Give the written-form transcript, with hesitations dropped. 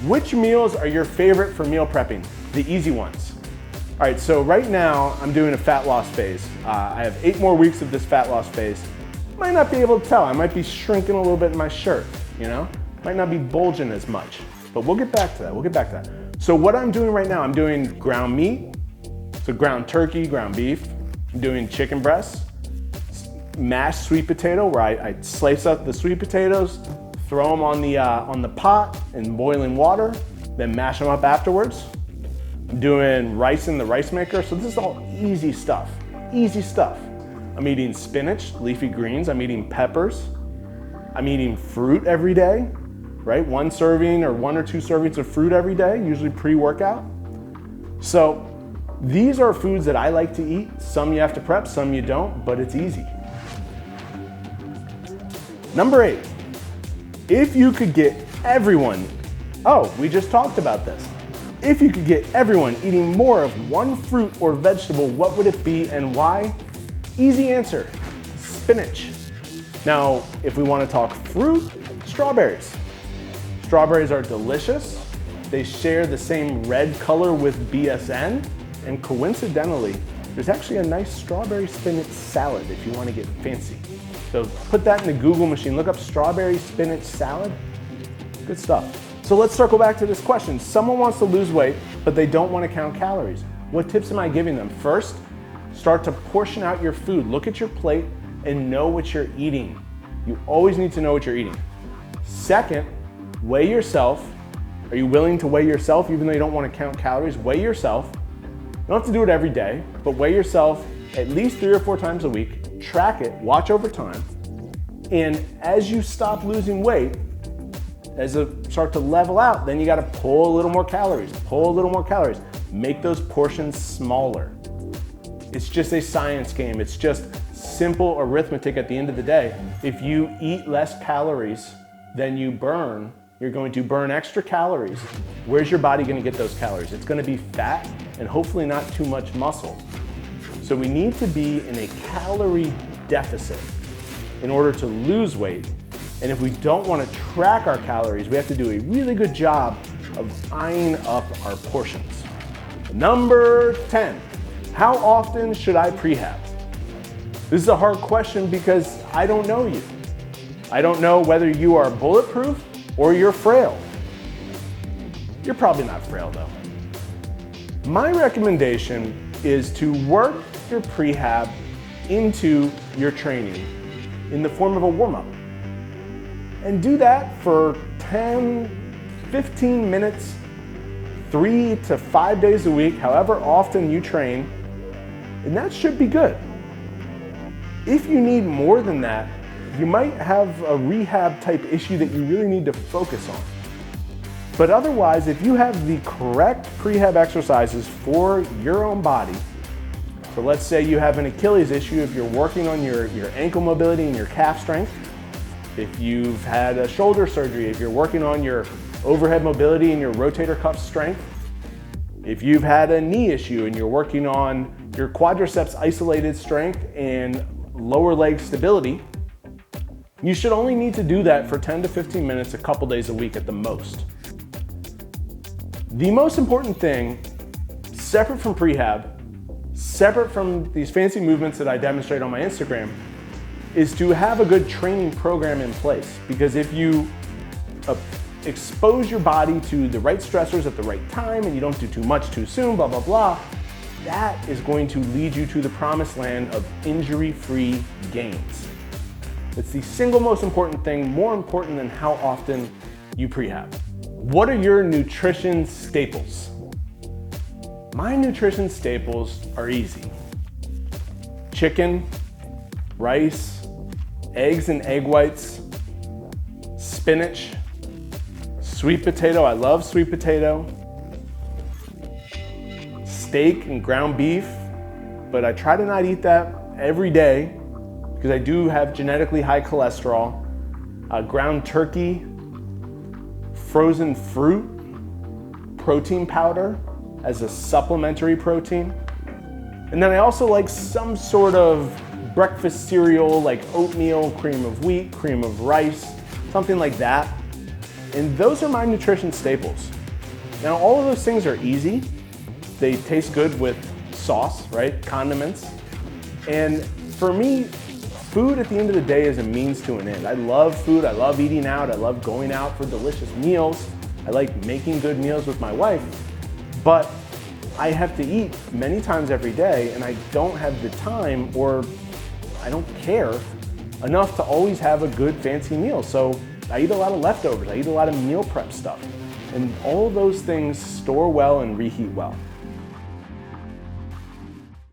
Which meals are your favorite for meal prepping? The easy ones. All right, so right now I'm doing a fat loss phase. I have 8 more weeks of this fat loss phase. Might not be able to tell. I might be shrinking a little bit in my shirt, you know? Might not be bulging as much, but we'll get back to that. So what I'm doing right now, I'm doing ground meat, so ground turkey, ground beef. I'm doing chicken breasts, mashed sweet potato, where I slice up the sweet potatoes, throw them on the pot in boiling water, then mash them up afterwards. I'm doing rice in the rice maker, so this is all easy stuff, I'm eating spinach, leafy greens, I'm eating peppers, I'm eating fruit every day, right? 1 serving or 1 or 2 servings of fruit every day, usually pre-workout. So these are foods that I like to eat. Some you have to prep, some you don't, but it's easy. Number 8, if you could get everyone, we just talked about this. If you could get everyone eating more of one fruit or vegetable, what would it be and why? Easy answer, spinach. Now, if we want to talk fruit, strawberries. Strawberries are delicious. They share the same red color with BSN, and coincidentally, there's actually a nice strawberry spinach salad if you want to get fancy. So put that in the Google machine, look up strawberry spinach salad, good stuff. So let's circle back to this question. Someone wants to lose weight, but they don't want to count calories. What tips am I giving them? First, start to portion out your food. Look at your plate and know what you're eating. You always need to know what you're eating. Second, weigh yourself. Are you willing to weigh yourself even though you don't want to count calories? Weigh yourself. You don't have to do it every day, but weigh yourself at least 3 or 4 times a week. Track it, watch over time. And as you stop losing weight, as it start to level out, then you got to pull a little more calories, Make those portions smaller. It's just a science game. It's just simple arithmetic at the end of the day. If you eat less calories than you burn, you're going to burn extra calories. Where's your body going to get those calories? It's going to be fat and hopefully not too much muscle. So we need to be in a calorie deficit in order to lose weight. And if we don't want to track our calories, we have to do a really good job of eyeing up our portions. Number 10, how often should I prehab? This is a hard question because I don't know you. I don't know whether you are bulletproof or you're frail. You're probably not frail though. My recommendation is to work your prehab into your training in the form of a warm-up. And do that for 10, 15 minutes, 3 to 5 days a week, however often you train, and that should be good. If you need more than that, you might have a rehab type issue that you really need to focus on. But otherwise, if you have the correct prehab exercises for your own body, so let's say you have an Achilles issue, if you're working on your ankle mobility and your calf strength, if you've had a shoulder surgery, if you're working on your overhead mobility and your rotator cuff strength, if you've had a knee issue and you're working on your quadriceps isolated strength and lower leg stability, you should only need to do that for 10 to 15 minutes a couple days a week at the most. The most important thing, separate from prehab, separate from these fancy movements that I demonstrate on my Instagram, is to have a good training program in place. Because if you expose your body to the right stressors at the right time and you don't do too much too soon, blah, blah, blah, that is going to lead you to the promised land of injury-free gains. It's the single most important thing, more important than how often you prehab. What are your nutrition staples? My nutrition staples are easy. Chicken, rice, eggs and egg whites, spinach, sweet potato, I love sweet potato, steak and ground beef, but I try to not eat that every day because I do have genetically high cholesterol, ground turkey, frozen fruit, protein powder as a supplementary protein. And then I also like some sort of breakfast cereal like oatmeal, cream of wheat, cream of rice, something like that. And those are my nutrition staples. Now, all of those things are easy. They taste good with sauce, right? Condiments. And for me, food at the end of the day is a means to an end. I love food, I love eating out, I love going out for delicious meals. I like making good meals with my wife, but I have to eat many times every day and I don't have the time, or I don't care enough to always have a good fancy meal. So I eat a lot of leftovers, I eat a lot of meal prep stuff. And all of those things store well and reheat well.